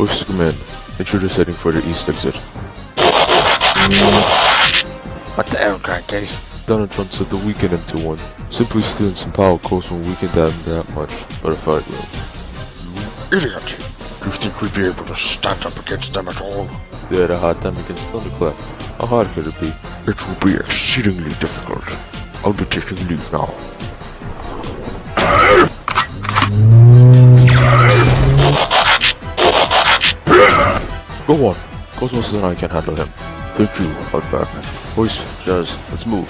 Hoist command. Intruders heading for the east exit. What the hell, crankcase? Deinotron said the weaken him to 1. Simply stealing some power cost won't weaken them that much, but a fight will. You idiot! Do you think we'd be able to stand up against them at all? They had a hard time against Thunderclap. How hard could it be? It will be exceedingly difficult. I'll be taking leave now. Go on. Cosmos and I can handle him. Thank you, Outback. Hoist, Jazz, let's move.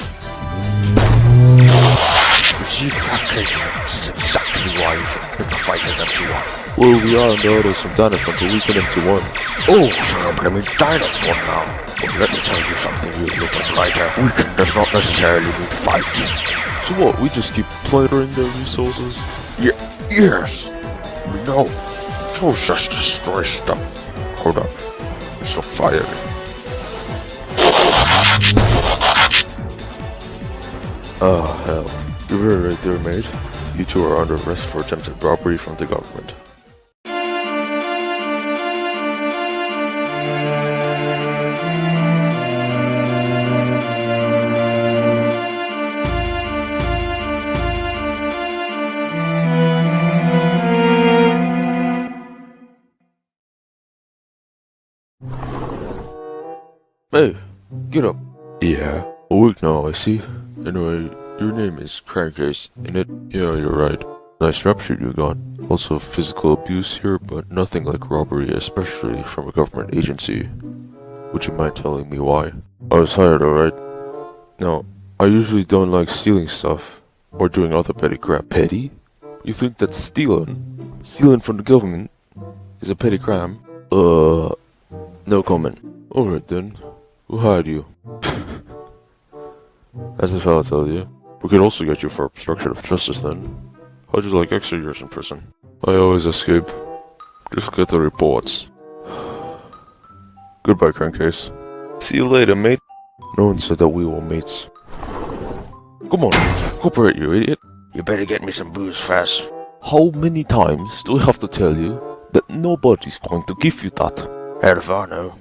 You see, crankcase, this is exactly why you should pick a fight with them to 1. Well, we are on the orders from Deinotron to weaken him to 1. Oh, so you're blaming Deinotron now. Well, let me tell you something, you little blighter. Weaken does not necessarily mean fight. So what, we just keep plundering their resources? Yes. No. Don't just destroy stuff. Hold up. Stop firing. Ah, hell. You were right there, mate. You two are under arrest for attempted robbery from the government. Hey, get up. Yeah. Awake now, I see. Anyway, your name is Crankcase, ain't it? Yeah, you're right. Nice rap sheet you got. Also physical abuse here, but nothing like robbery, especially from a government agency. Would you mind telling me why? I was hired, alright? Now, I usually don't like stealing stuff, or doing other petty crap. Petty? You think that stealing? Stealing from the government is a petty crime? No comment. Alright then. Who hired you? As if I'll tell you. We could also get you for obstruction of justice then. How'd you like extra years in prison? I always escape. Just get the reports. Goodbye, Crankcase. See you later, mate. No one said that we were mates. Come on, cooperate, you idiot. You better get me some booze fast. How many times do I have to tell you that nobody's going to give you that? Hell if I know.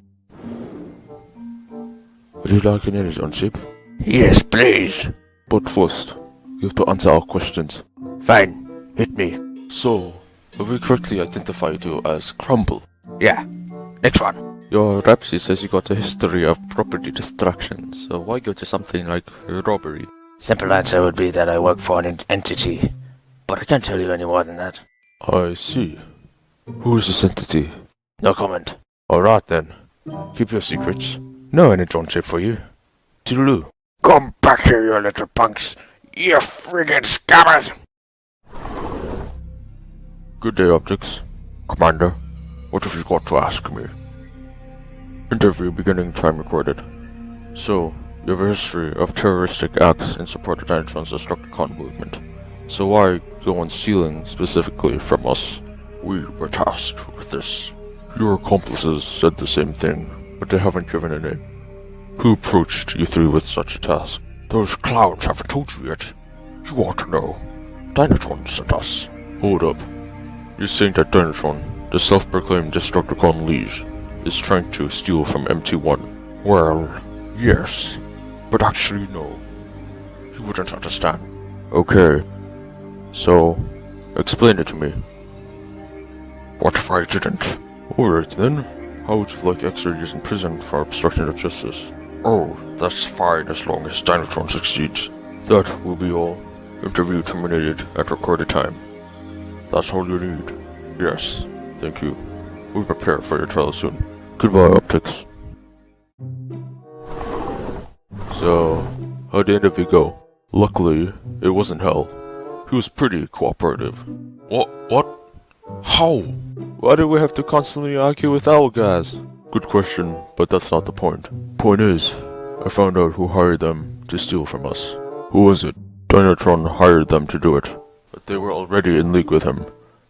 Would you like an energy chip? Yes, please. But first, you have to answer our questions. Fine. Hit me. So, have we correctly identified you as Crumble? Yeah. Next one. Your rap sheet says you got a history of property destruction, so why go to something like robbery? Simple answer would be that I work for an entity. But I can't tell you any more than that. I see. Who is this entity? No comment. Alright then. Keep your secrets. No energy chip for you. Toodaloo. Come back here, you little punks. You friggin' scabbard! Good day, objects. Commander, what have you got to ask me? Interview beginning time recorded. So, you have a history of terroristic acts in support of Deinotron's Destructicon movement. So why go on stealing specifically from us? We were tasked with this. Your accomplices said the same thing, but they haven't given a name. Who approached you three with such a task? Those clowns haven't told you yet. You ought to know. Deinotron sent us. Hold up. You're saying that Deinotron, the self-proclaimed Destructicon Liege, is trying to steal from MT1? Well, yes. But actually no. You wouldn't understand. Okay. So, explain it to me. What if I didn't? Alright then. How would you like extra years in prison for obstruction of justice? Oh, that's fine as long as Deinotron succeeds. That will be all. Interview terminated at recorded time. That's all you need. Yes. Thank you. We'll prepare for your trial soon. Goodbye, Optics. So, how'd the interview go? Luckily, it wasn't hell. He was pretty cooperative. What? How? Why do we have to constantly argue with our guys? Good question, but that's not the point. Point is, I found out who hired them to steal from us. Who was it? Deinotron hired them to do it, but they were already in league with him.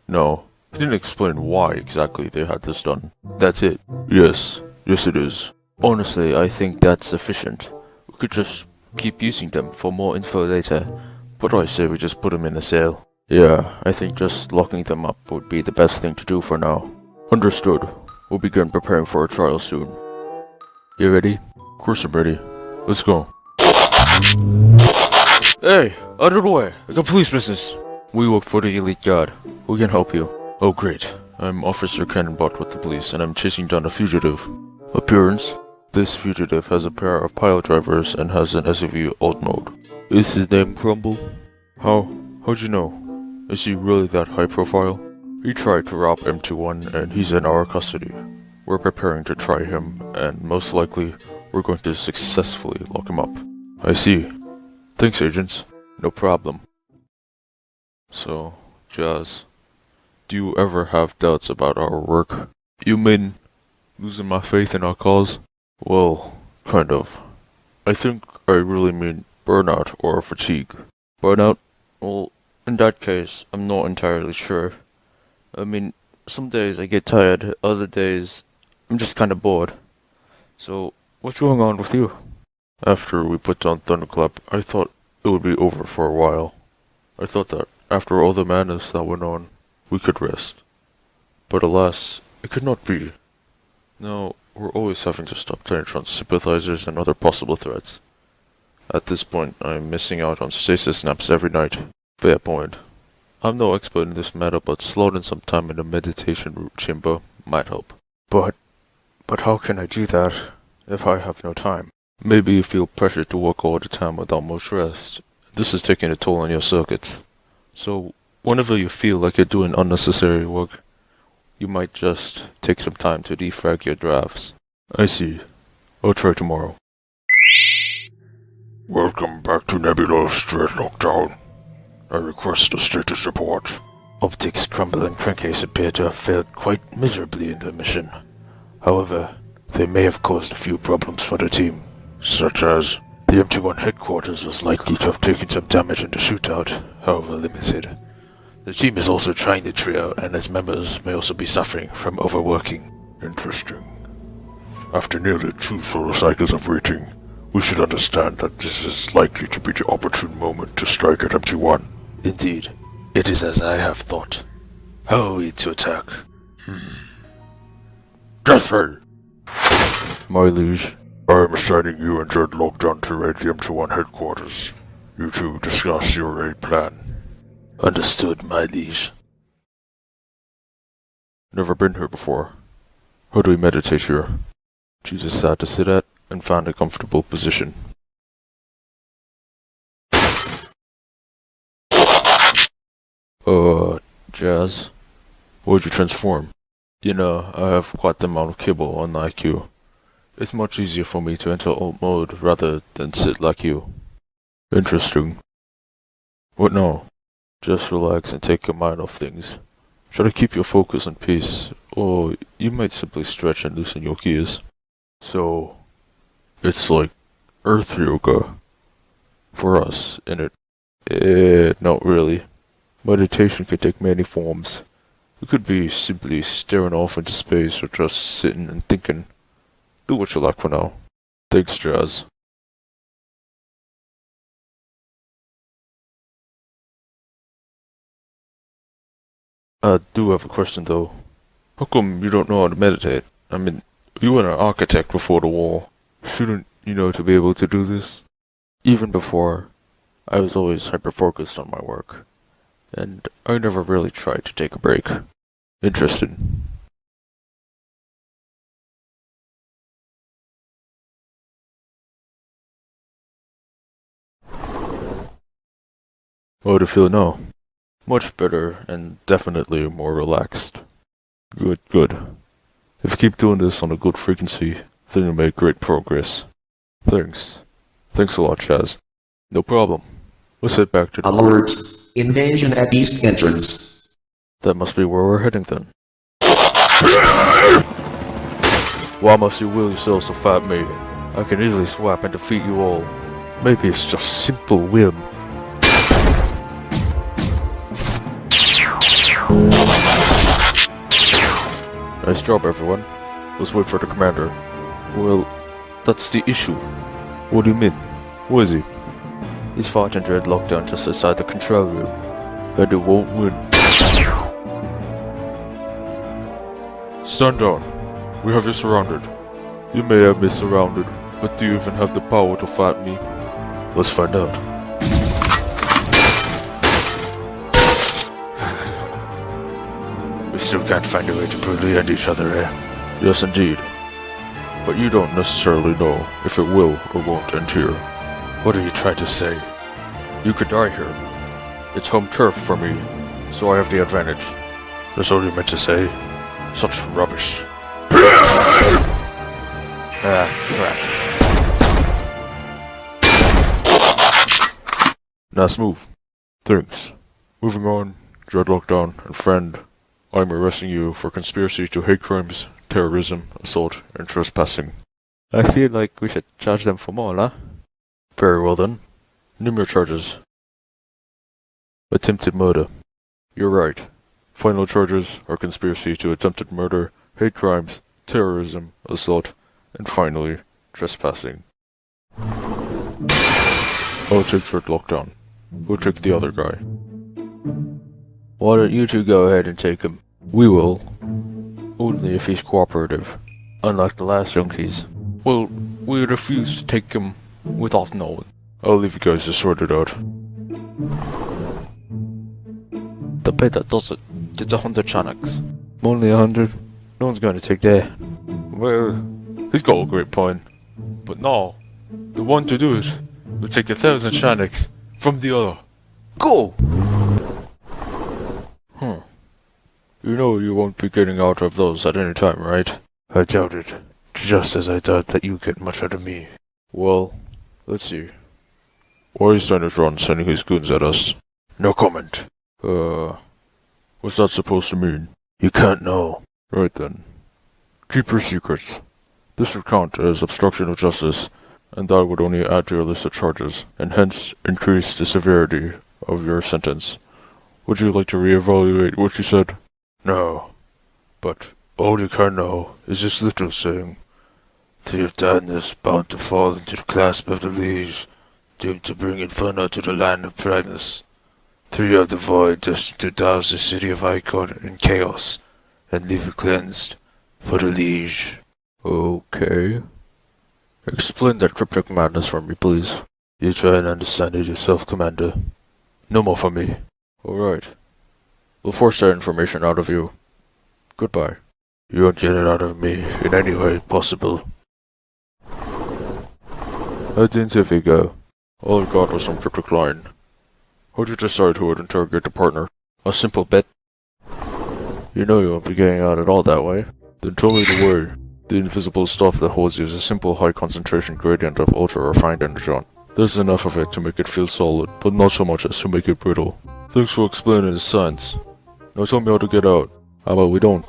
No, he didn't explain why exactly they had this done. That's it. Yes it is. Honestly, I think that's sufficient. We could just keep using them for more info later, but I say we just put them in a cell. Yeah, I think just locking them up would be the best thing to do for now. Understood. We'll begin preparing for a trial soon. You ready? Of course I'm ready. Let's go. Hey! Out of the way! I got police business! We work for the Elite Guard. We can help you. Oh great. I'm Officer Cannonbot with the police and I'm chasing down a fugitive. Appearance? This fugitive has a pair of pile drivers and has an SUV alt mode. Is his name Crumble? How'd you know? Is he really that high profile? He tried to rob M21 and he's in our custody. We're preparing to try him and most likely we're going to successfully lock him up. I see. Thanks, agents. No problem. So, Jazz, do you ever have doubts about our work? You mean losing my faith in our cause? Well, kind of. I think I really mean burnout or fatigue. Burnout? Well, in that case, I'm not entirely sure. I mean, some days I get tired, other days I'm just kinda bored. So, what's going on with you? After we put down Thunderclap, I thought it would be over for a while. I thought that after all the madness that went on, we could rest. But alas, it could not be. Now, we're always having to stop Deinotron's sympathizers and other possible threats. At this point, I'm missing out on stasis naps every night. Fair point. I'm no expert in this matter, but slotting some time in the meditation root chamber might help. But how can I do that if I have no time? Maybe you feel pressured to work all the time without much rest. This is taking a toll on your circuits. So, whenever you feel like you're doing unnecessary work, you might just take some time to defrag your drafts. I see. I'll try tomorrow. Welcome back to Nebula's Dreadlockdown. I request a status report. Optics, Crumble, and Crankcase appear to have failed quite miserably in their mission. However, they may have caused a few problems for the team. Such as? The MT1 headquarters was likely to have taken some damage in the shootout, however limited. The team is also trying the trio, and its members may also be suffering from overworking. Interesting. After nearly 2 solar cycles of waiting, we should understand that this is likely to be the opportune moment to strike at MT1. Indeed, it is as I have thought. How are we to attack? Deathray! My liege. I am assigning you and Dreadlockdown to raid the MT1 headquarters. You two discuss your raid plan. Understood, my liege. Never been here before. How do we meditate here? Choose a side to sit at and find a comfortable position. Jazz? Why'd you transform? You know, I have quite the amount of kibble unlike you. It's much easier for me to enter alt mode rather than sit like you. Interesting. What now? Just relax and take your mind off things. Try to keep your focus and peace, or you might simply stretch and loosen your gears. So, it's like Earth Yoga. For us, in it. Not really. Meditation can take many forms. It could be simply staring off into space or just sitting and thinking. Do what you like for now. Thanks, Jazz. I do have a question though. How come you don't know how to meditate? I mean, you were an architect before the war. Shouldn't you know to be able to do this? Even before, I was always hyper-focused on my work. And I never really tried to take a break. Interested. How do you feel now? Much better, and definitely more relaxed. Good. If you keep doing this on a good frequency, then you'll make great progress. Thanks. Thanks a lot, Chaz. No problem. Let's head back to the... Alert! Invasion at East Entrance. That must be where we're heading then. Why must you will yourselves to fight me? I can easily swap and defeat you all. Maybe it's just simple whim. Nice job, everyone. Let's wait for the commander. Well, that's the issue. What do you mean? Where is he? He's fighting Dreadlockdown just outside the control room. And he won't win. Stand down. We have you surrounded. You may have me surrounded, but do you even have the power to fight me? Let's find out. We still can't find a way to brutally end each other, eh? Yes, indeed. But you don't necessarily know if it will or won't end here. What are you trying to say? You could die here. It's home turf for me, so I have the advantage. That's all you meant to say? Such rubbish. Ah, crap. Nice move. Thanks. Moving on, Dreadlockdown and friend. I'm arresting you for conspiracy to hate crimes, terrorism, assault, and trespassing. I feel like we should charge them for more, huh? Very well then. Name your charges. Attempted murder. You're right. Final charges are conspiracy to attempted murder, hate crimes, terrorism, assault, and finally, trespassing. I'll take Dreadlockdown. We'll take the other guy. Why don't you two go ahead and take him? We will. Only if he's cooperative. Unlike the last junkies. Well, we refuse to take him without knowing. I'll leave you guys to sort it out. The bet that does it gets 100 Chanaks. Only 100? No one's going to take that. Well, he's got a great point. But no, the one to do it will take 1,000 Chanaks from the other. Go! You know you won't be getting out of those at any time, right? I doubt it. Just as I doubt that you get much out of me. Well, let's see. Why is Deinotron sending his goons at us? No comment. What's that supposed to mean? You can't know. Right then. Keep your secrets. This would count as obstruction of justice, and that would only add to your list of charges, and hence increase the severity of your sentence. Would you like to reevaluate what you said? No. But all you can know is this little saying. Three of darkness bound to fall into the clasp of the Liege, doomed to bring inferno to the land of brightness. Three of the void destined to douse the city of Icon in chaos, and leave it cleansed for the Liege. Okay. Explain that cryptic madness for me, please. You try and understand it yourself, Commander. No more from me. Alright. We'll force that information out of you. Goodbye. You won't get it out of me in any way possible. How didn't if you go? All I got was some cryptic line. How'd you decide who would interrogate the partner? A simple bet. You know you won't be getting out at all that way. Then tell me the way. The invisible stuff that holds you is a simple high concentration gradient of ultra-refined energon. There's enough of it to make it feel solid, but not so much as to make it brittle. Thanks for explaining the science. Now tell me how to get out. How about we don't?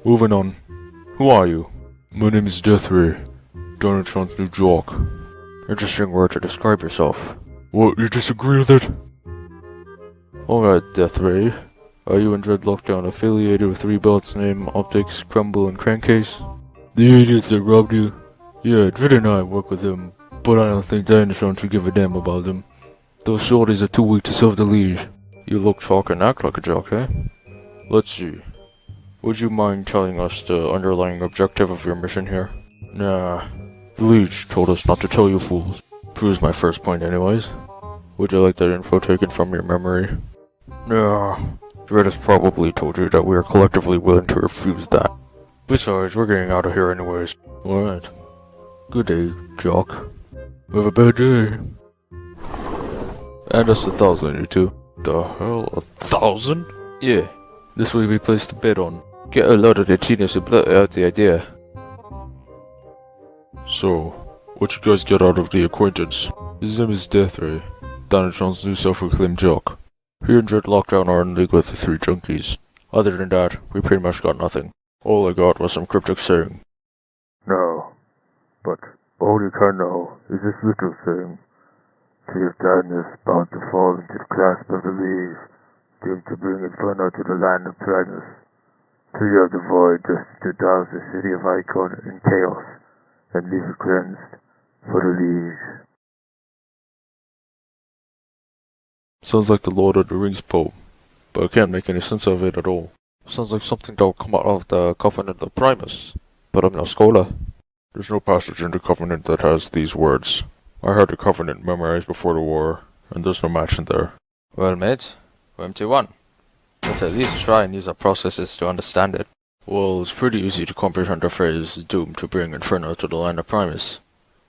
Moving on. Who are you? My name is Deathray. Deinotron's new jock. Interesting word to describe yourself. What, you disagree with it? Alright, Deathray. Are you and Dreadlockdown affiliated with three belts named Optics, Crumble, and Crankcase? The idiots that robbed you? Yeah, Dread and I work with them, but I don't think Deinotron should give a damn about them. Those shorties are too weak to serve the Liege. You look, talk, and act like a jock, eh? Let's see. Would you mind telling us the underlying objective of your mission here? Nah. The Liege told us not to tell you fools. Proves my first point anyways. Would you like that info taken from your memory? Nah. Dread has probably told you that we are collectively willing to refuse that. Besides, we're getting out of here anyways. Alright. Good day, jock. Have a bad day. And us 1,000, you two. The hell, 1,000? Yeah. This way we place the bet on. Get a lot of the genius who blurt out the idea. So, what you guys get out of the acquaintance? His name is Deathray, Deinotron's new self-proclaimed jock. He and Dreadlockdown are in league with the three junkies. Other than that, we pretty much got nothing. All I got was some cryptic saying. No, but all you can know is this little saying. Tree of darkness bound to fall into the clasp of the Liege, doomed to bring inferno to the land of brightness. Three of the void destined to douse the city of Icon in chaos, and leave it cleansed for the Liege. Sounds like the Lord of the Rings poem, but I can't make any sense of it at all. Sounds like something that will come out of the Covenant of Primus. but I'm no scholar. There's no passage in the Covenant that has these words. I had the Covenant memorized before the war, and there's no match in there. Well, mate, we're MT1. Let's at least try and use our processes to understand it. Well, it's pretty easy to comprehend the phrase doomed to bring Inferno to the land of Primus.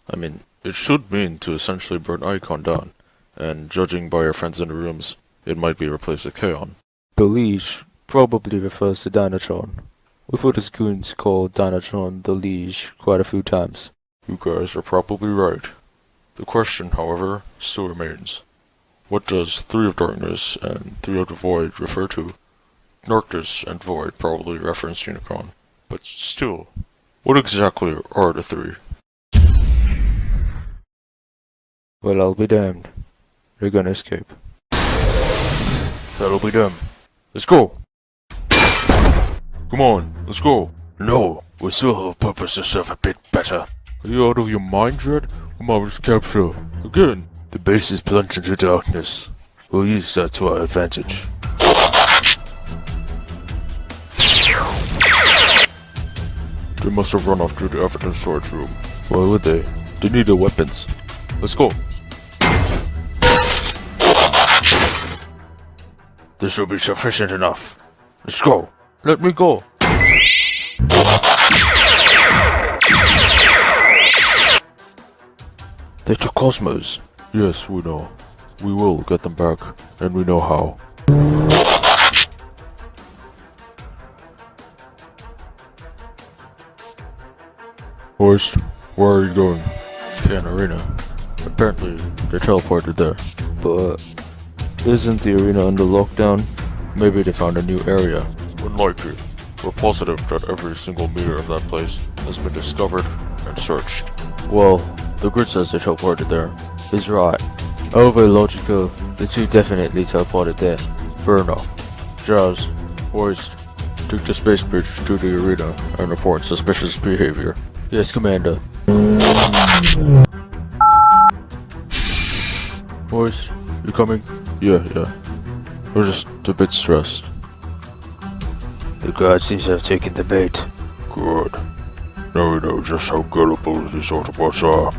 I mean, it should mean to essentially burn Icon down, and judging by our friends in the rooms, it might be replaced with Chaon. The Liege probably refers to Deinotron. We've heard his goons call Deinotron the Liege quite a few times. You guys are probably right. The question, however, still remains. What does 3 of Darkness and 3 of the Void refer to? Darkness and Void probably reference Unicron. But still, what exactly are the 3? Well, I'll be damned. They're gonna escape. That'll be them. Let's go! Come on, let's go! No, we still have a purpose to serve a bit better. Are you out of your mind, Dread? Come on, let's capture. Again! The base is plunged into darkness. We'll use that to our advantage. They must have run off through the evidence storage room. Why would they? They need their weapons. Let's go! This will be sufficient enough. Let's go! Let me go! They took Cosmos. Yes, we know. We will get them back, and we know how. Hoist, where are you going? Can Arena. Apparently, they teleported there. But isn't the arena under lockdown? Maybe they found a new area. Unlikely. We're positive that every single meter of that place has been discovered and searched. Well, the grid says they teleported there. He's right. However logical, the 2 definitely teleported there. Fair enough. Jazz, Hoist, take the space bridge to the arena and report suspicious behavior. Yes, Commander. Hoist, you coming? Yeah. We're just a bit stressed. The guard seems to have taken the bait. Good. Now we know just how gullible these Autobots are.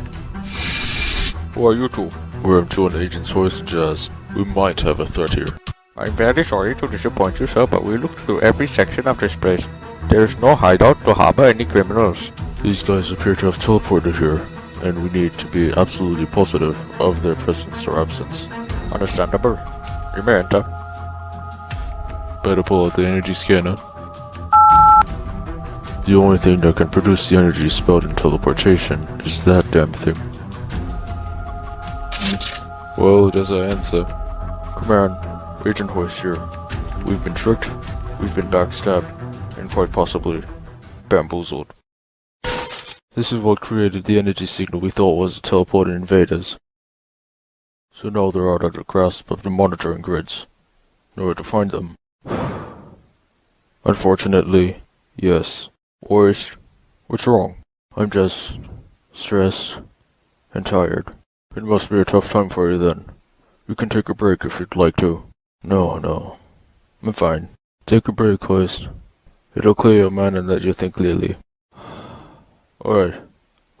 Who are you two? We're M2 agents Hoist and Jazz. We might have a threat here. I'm very sorry to disappoint you, sir, but we looked through every section of this place. There is no hideout to harbor any criminals. These guys appear to have teleported here, and we need to be absolutely positive of their presence or absence. Understandable. You may enter. Better pull out the energy scanner. The only thing that can produce the energy spelled in teleportation is that damn thing. Well, there's an answer. Command, Agent Hoist here. We've been tricked, we've been backstabbed, and quite possibly bamboozled. This is what created the energy signal we thought was the teleported invaders. So now they're out of the grasp of the monitoring grids. Nowhere to find them. Unfortunately, yes. Hoist, what's wrong? I'm just stressed and tired. It must be a tough time for you then. You can take a break if you'd like to. No. I'm fine. Take a break, Hoist. It'll clear your mind and let you think clearly. Alright,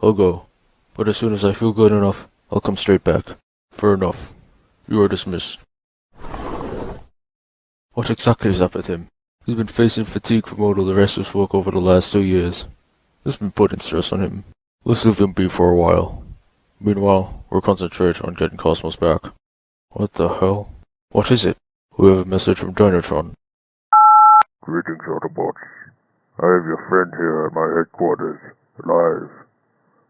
I'll go. But as soon as I feel good enough, I'll come straight back. Fair enough. You are dismissed. What exactly is up with him? He's been facing fatigue from all of the restless work over the last 2 years. This has been putting stress on him. Let's leave him be for a while. Meanwhile, we'll concentrate on getting Cosmos back. What the hell? What is it? We have a message from Deinotron. Greetings, Autobots. I have your friend here at my headquarters, alive.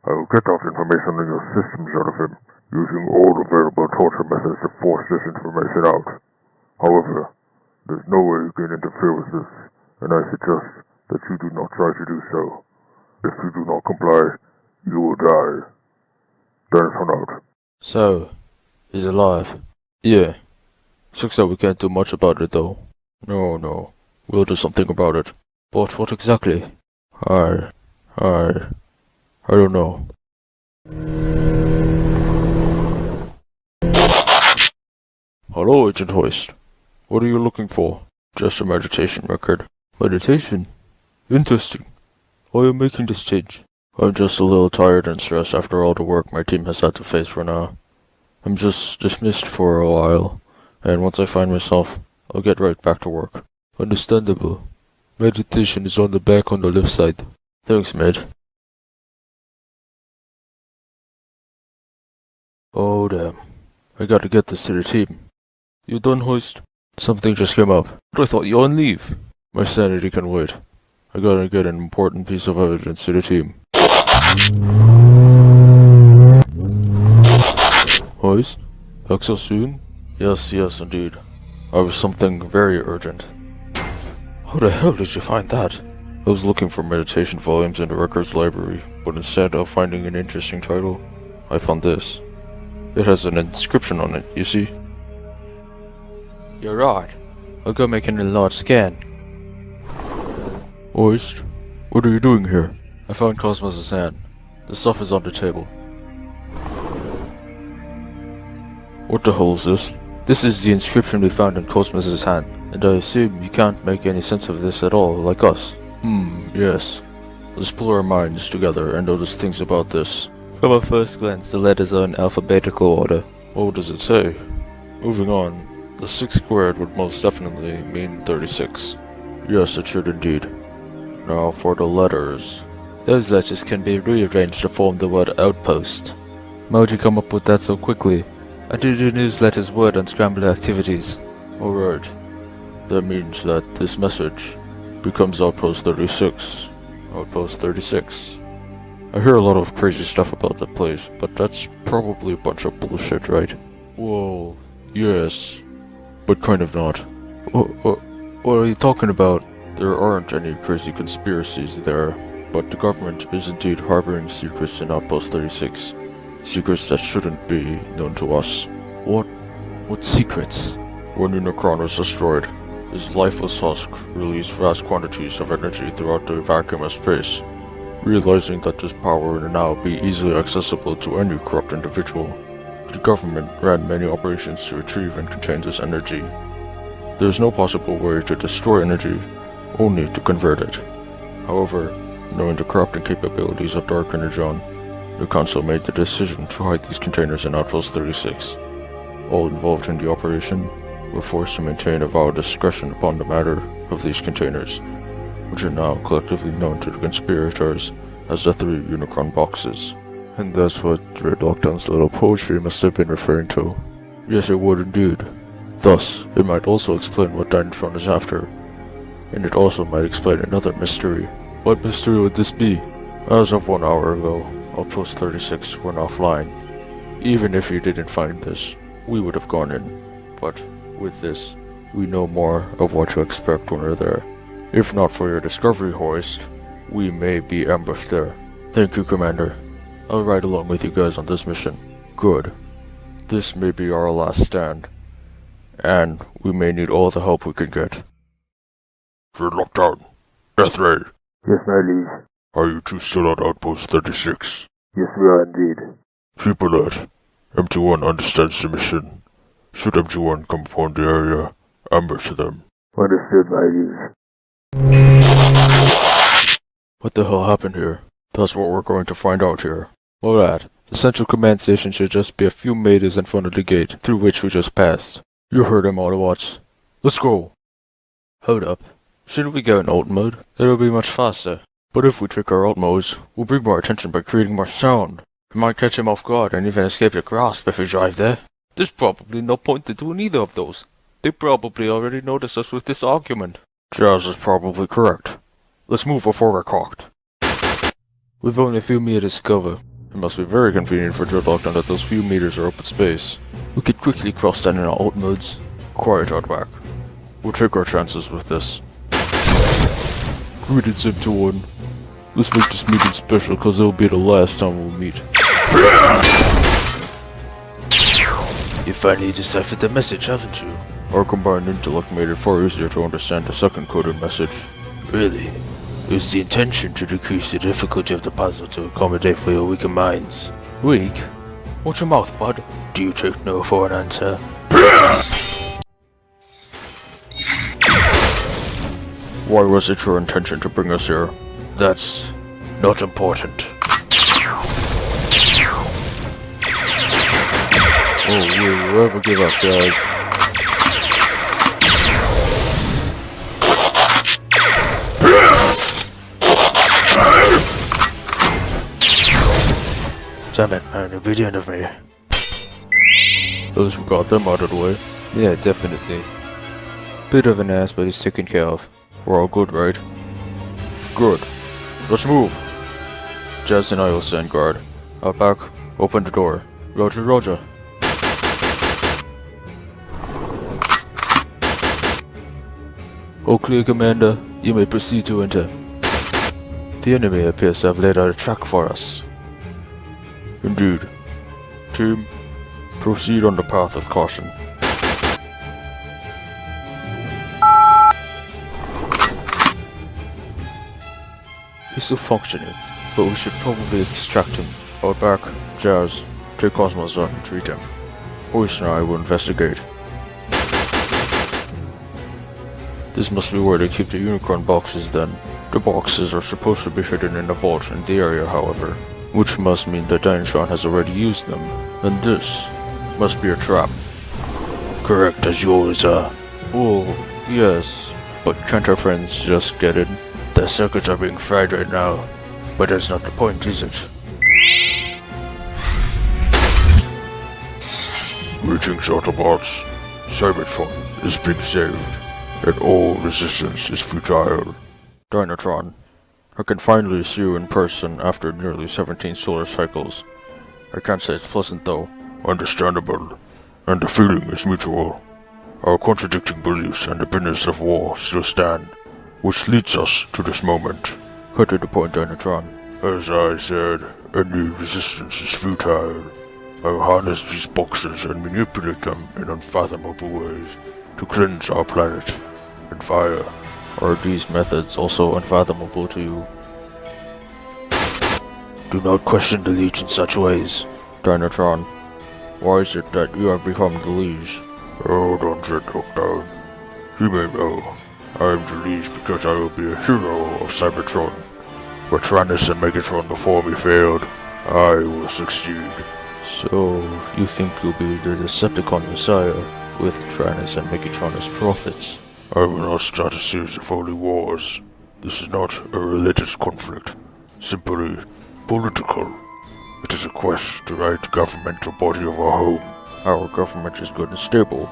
I will get that information on your systems out of him, using all available torture methods to force this information out. However, there's no way you can interfere with this, and I suggest that you do not try to do so. If you do not comply, you will die. Deinotron out. So, he's alive? Yeah. Sucks that we can't do much about it though. No. We'll do something about it. But what exactly? I don't know. Hello, Agent Hoist. What are you looking for? Just a meditation record. Meditation? Interesting. Why are you making this change? I'm just a little tired and stressed after all the work my team has had to face for now. I'm just dismissed for a while, and once I find myself, I'll get right back to work. Understandable. Meditation is on the back on the left side. Thanks, mate. Oh damn. I gotta get this to the team. You done, Hoist? Something just came up. But I thought you were on leave. My sanity can wait. I gotta get an important piece of evidence to the team. Hoist? Back so soon? Yes, indeed. I have something very urgent. How the hell did you find that? I was looking for meditation volumes in the records library, but instead of finding an interesting title, I found this. It has an inscription on it, you see? You're right. I'll go make an enlarged scan. Hoist, what are you doing here? I found Cosmos' hand. The stuff is on the table. What the hell is this? This is the inscription we found in Cosmos' hand, and I assume you can't make any sense of this at all, like us. Yes. Let's pull our minds together and notice things about this. From a first glance, the letters are in alphabetical order. What does it say? Moving on, the 6 squared would most definitely mean 36. Yes, it should indeed. Now for the letters. Those letters can be rearranged to form the word outpost. How'd you come up with that so quickly? I do the newsletter's word on scrambled activities. Alright. That means that this message becomes Outpost 36. Outpost 36. I hear a lot of crazy stuff about that place, but that's probably a bunch of bullshit, right? Well, yes, but kind of not. What are you talking about? There aren't any crazy conspiracies there, but the government is indeed harboring secrets in Outpost 36. Secrets that shouldn't be known to us. What secrets? When Unicron was destroyed, his lifeless husk released vast quantities of energy throughout the vacuum of space. Realizing that this power would now be easily accessible to any corrupt individual, the government ran many operations to retrieve and contain this energy. There is no possible way to destroy energy, only to convert it. However, knowing the corrupting capabilities of Dark Energon, the Council made the decision to hide these containers in Outpost 36. All involved in the operation were forced to maintain a vow of discretion upon the matter of these containers, which are now collectively known to the conspirators as the 3 Unicron boxes. And that's what Dreadlockdown's little poetry must have been referring to. Yes, it would indeed. Thus, it might also explain what Deinotron is after. And it also might explain another mystery. What mystery would this be? As of 1 hour ago, Outpost 36 went offline. Even if you didn't find this, we would have gone in. But with this, we know more of what to expect when we're there. If not for your discovery, Hoist, we may be ambushed there. Thank you, Commander. I'll ride along with you guys on this mission. Good. This may be our last stand, and we may need all the help we can get. Dreadlockdown. Death Ray. Yes, my liege. Are you two still at Outpost 36? Yes, we are indeed. Keep alert. MT1 understands the mission. Should MT1 come upon the area, ambush them. Understood, my liege. What the hell happened here? That's what we're going to find out here. Alright, the central command station should just be a few meters in front of the gate through which we just passed. You heard him, Autobots. Let's go! Hold up. Shouldn't we go in alt mode? It'll be much faster. But if we trick our alt modes, we'll bring more attention by creating more sound. We might catch him off guard and even escape the grasp if we drive there. There's probably no point in doing either of those. They probably already noticed us with this argument. Jazz is probably correct. Let's move before we're caught. We've only a few meters to cover. It must be very convenient for Dreadlockdown that those few meters are open space. We could quickly cross that in our alt modes. Quiet out back. We'll take our chances with this. Greetings, MT1. Let's make this meeting special cause it'll be the last time we'll meet. You finally deciphered the message, haven't you? Our combined intellect made it far easier to understand the second coded message. Really? It was the intention to decrease the difficulty of the puzzle to accommodate for your weaker minds. Weak? Watch your mouth, bud. Do you take no for an answer? Why was it your intention to bring us here? That's Not important. Oh, we'll never give up, guys. Damn it, man, it'll be the end of me. At least we got them out of the way. Yeah, definitely. Bit of an ass, but he's taken care of. We're all good, right? Good. Let's move. Jazz and I will stand guard. Out back, open the door. Roger, roger. All clear, Commander. You may proceed to enter. The enemy appears to have laid out a trap for us. Indeed. Team, proceed on the path of caution. He's still functioning, but we should probably extract him. Out back, Jazz, take Cosmo's on and treat him. Hoist and I will investigate. This must be where they keep the unicorn boxes then. The boxes are supposed to be hidden in a vault in the area, however, which must mean that Deinotron has already used them, and this must be a trap. Correct, as you always are. Well, yes, but can't our friends just get in? The circuits are being fried right now, but that's not the point, is it? Greetings, Autobots. Cybertron is being saved, and all resistance is futile. Deinotron, I can finally see you in person after nearly 17 solar cycles. I can't say it's pleasant though. Understandable, and the feeling is mutual. Our contradicting beliefs and the business of war still stand, which leads us to this moment. Cut to the point, Deinotron. As I said, any resistance is futile. I'll harness these boxes and manipulate them in unfathomable ways to cleanse our planet and fire. Are these methods also unfathomable to you? Do not question the Liege in such ways. Deinotron, why is it that you have become the Liege? Oh, don't Dreadlockdown. You may know, I am the Liege because I will be a hero of Cybertron. Where Tyrannus and Megatron before me failed, I will succeed. So, you think you'll be the Destructicon Messiah, with Tyrannus and Megatron as prophets? I will not start a series of holy wars. This is not a religious conflict, simply political. It is a quest to right the governmental body of our home. Our government is good and stable.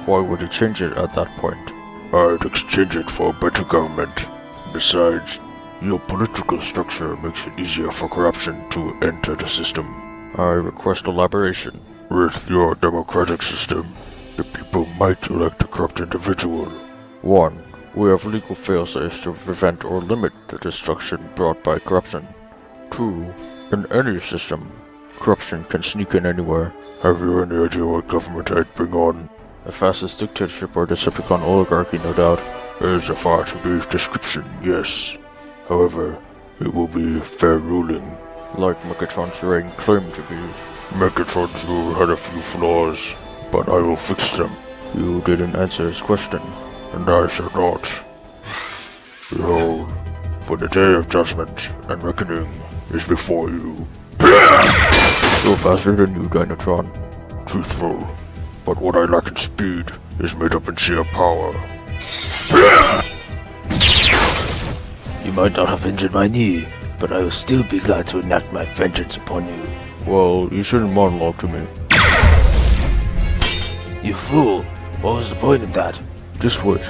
Why would you change it at that point? I'd exchange it for a better government. Besides, your political structure makes it easier for corruption to enter the system. I request elaboration. With your democratic system, the people might elect a corrupt individual. 1. We have legal failsafes to prevent or limit the destruction brought by corruption. 2. In any system, corruption can sneak in anywhere. Have you any idea what government I'd bring on? A fascist dictatorship or Decepticon oligarchy, no doubt. It is a far-too-brief description, yes. However, it will be fair ruling. Like Megatron's reign claimed to be. Megatron's rule had a few flaws, but I will fix them. You didn't answer his question. And I shall not. Behold, for the day of judgment and reckoning is before you. Still faster than you, Deinotron. Truthful, but what I lack in speed is made up in sheer power. You might not have injured my knee, but I will still be glad to enact my vengeance upon you. Well, you shouldn't monologue to me. You fool! What was the point of that? Just wait.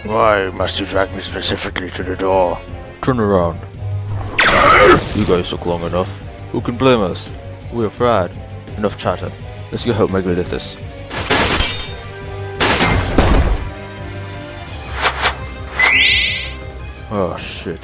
Why must you drag me specifically to the door? Turn around. You guys took long enough. Who can blame us? We're fried. Enough chatter. Let's go help Megalithus. Oh shit.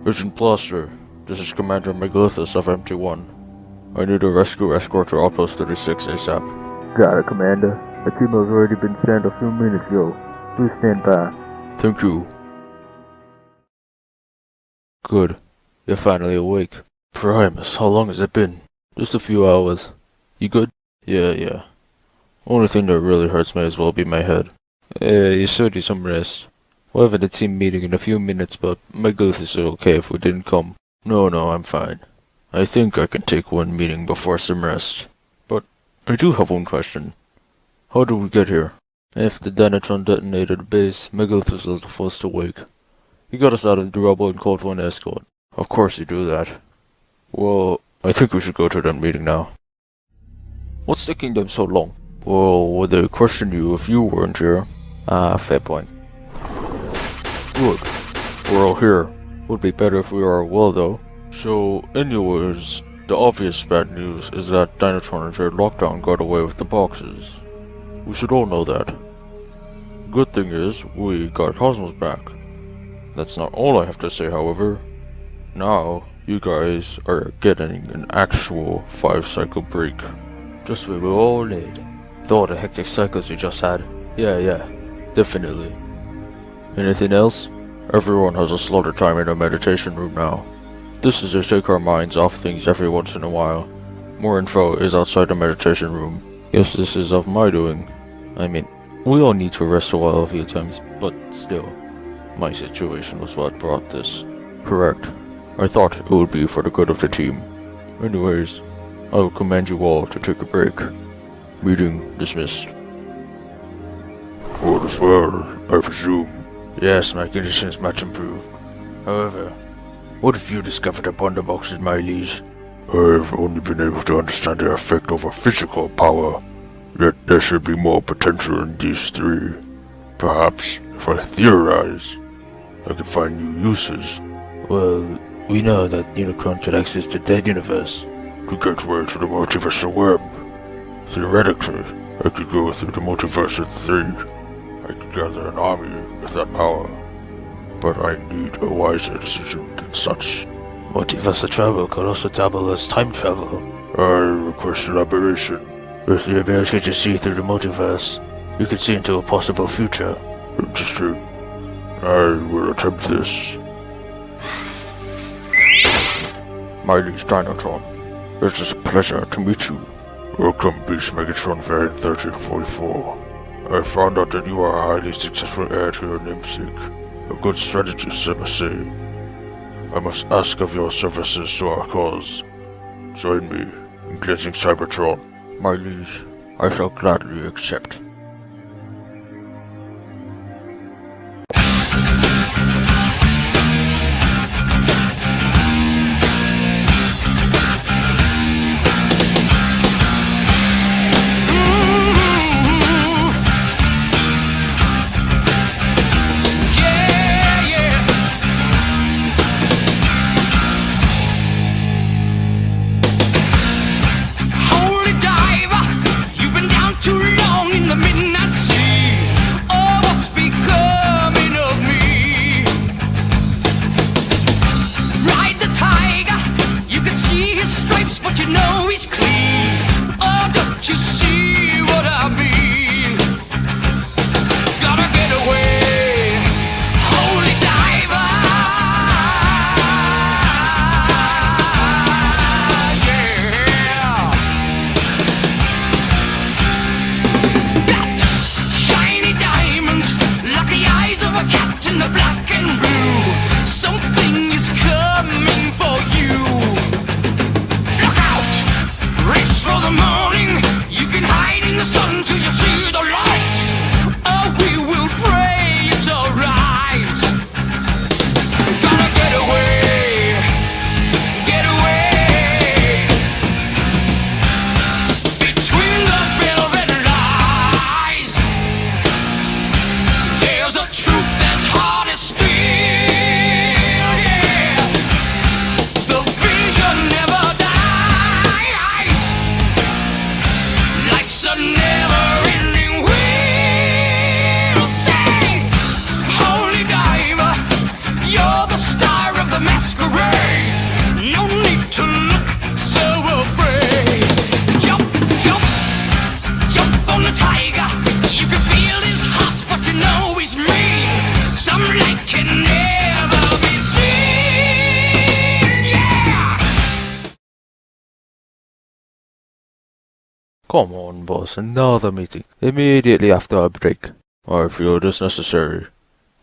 Agent Blaster, this is Commander Megalithus of MT1. I need a rescue escort to Outpost 36 ASAP. Got it, Commander. A team has already been sent a few minutes ago. Please stand by. Thank you. Good. You're finally awake. Primus, how long has it been? Just a few hours. You good? Yeah. Only thing that really hurts may as well be my head. You should need some rest. We'll have a team meeting in a few minutes, but Megalithus is okay if we didn't come. No, I'm fine. I think I can take one meeting before some rest. But I do have one question. How did we get here? After the Deinotron detonated the base, Megalithus was the first to wake. He got us out of the rubble and called for an escort. Of course you do that. Well, I think we should go to that meeting now. What's taking them so long? Well, would they question you if you weren't here? Fair point. Good. We're all here. Would be better if we are well, though. So, anyways, the obvious bad news is that Deinotron and Dreadlockdown got away with the boxes. We should all know that. Good thing is, we got Cosmos back. That's not all I have to say, however. Now, you guys are getting an actual 5-cycle break. Just what we all need. With all the hectic cycles we just had. Yeah, definitely. Anything else? Everyone has a slaughter time in the meditation room now. This is to take our minds off things every once in a while. More info is outside the meditation room. Yes, this is of my doing. I mean, we all need to rest a while a few times, but still. My situation was what brought this. Correct. I thought it would be for the good of the team. Anyways, I will command you all to take a break. Meeting dismissed. All is well, I presume. Yes, my condition is much improved. However, what have you discovered upon the boxes, my liege? I've only been able to understand their effect over physical power, yet there should be more potential in these three. Perhaps, if I theorize, I can find new uses. Well, we know that Unicron could access the dead universe. To get way to the multiversal web. Theoretically, I could go through the multiverse at 3. I could gather an army with that power. But I need a wiser decision than such. Multiversal travel could also double as time travel. I request elaboration. With the ability to see through the multiverse, you could see into a possible future. Interesting. I will attempt this. My Liege Deinotron, it is a pleasure to meet you. Welcome, Beast Megatron Variant 1344. I found out that you are a highly successful heir to your namesake. A good strategist, I must say. I must ask of your services to our cause. Join me in cleansing Cybertron. My liege, I shall gladly accept. Never Come on, boss, another meeting. Immediately after our break. I feel it is necessary.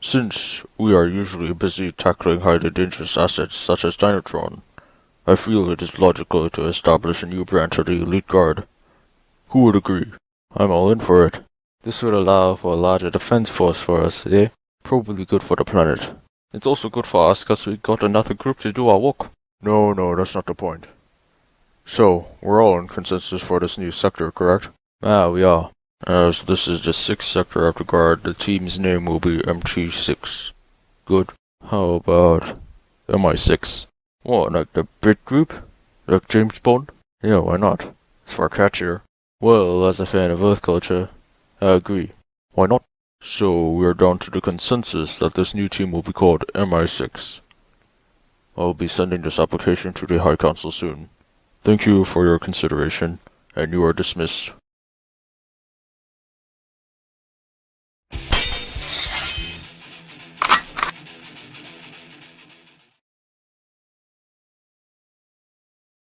Since we are usually busy tackling highly dangerous assets such as Deinotron, I feel it is logical to establish a new branch of the Elite Guard. Who would agree? I'm all in for it. This would allow for a larger defense force for us, eh? Probably good for the planet. It's also good for us because we got another group to do our work. No, that's not the point. So, we're all in consensus for this new sector, correct? Ah, we are. As this is the 6th sector of the Guard, the team's name will be MT6. Good. How about MI6? What, like the Brit group? Like James Bond? Yeah, why not? It's far catchier. Well, as a fan of Earth culture, I agree. Why not? So, we are down to the consensus that this new team will be called MI6. I'll be sending this application to the High Council soon. Thank you for your consideration, and you are dismissed.